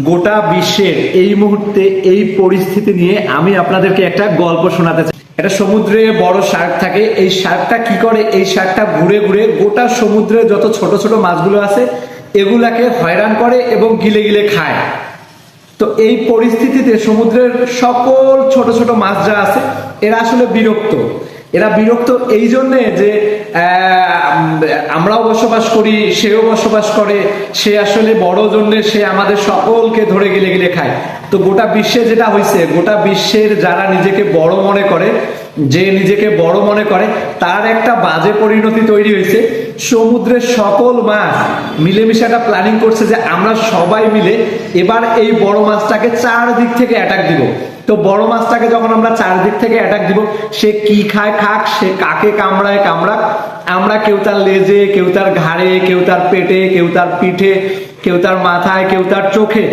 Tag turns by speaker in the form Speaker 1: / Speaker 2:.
Speaker 1: গোটা বিশ্বের এই মুহূর্তে এই পরিস্থিতি নিয়ে আমি আপনাদেরকে একটা গল্প শোনাতে চাই। একটা সমুদ্রে বড় শার্ক থাকে। এই শার্কটা কি করে, এই শার্কটা ঘুরে ঘুরে গোটা সমুদ্রে যত ছোট ছোট মাছগুলো আছে এগুলাকে হয়রান করে এবং গিলে গিলে খায়। তো এই পরিস্থিতিতে সমুদ্রের সকল ছোট ছোট মাছ যা আছে এরা আসলে বিরক্ত। এরা বিরক্ত এই জন্যে যে আমরাও বসবাস করি, সেও বসবাস করে, সে আসলে বড় জন্য সে আমাদের সকলকে ধরে গিলে গিলে খায়। তো গোটা বিশ্বে যেটা হয়েছে, গোটা বিশ্বের যারা নিজেকে বড় মনে করে, যে নিজেকে বড় মনে করে তার একটা বাজে পরিণতি তৈরি হয়েছে। সমুদ্রের সকল মাছ মিলেমিশে একটা প্ল্যানিং করছে যে আমরা সবাই মিলে এবার এই বড় মাছটাকে চারদিক থেকে অ্যাটাক দিব। তো বড় মাছটাকে যখন আমরা চারদিক থেকে অ্যাটাক দিব, সে কি খায় খাক, সে কাকে কামড়ায় কামড়াক, আমরা কেউ তার লেজে, কেউ তার ঘাড়ে, কেউ তার পেটে, কেউ তার পিঠে, কেউ তার মাথায়, কেউ তার চোখে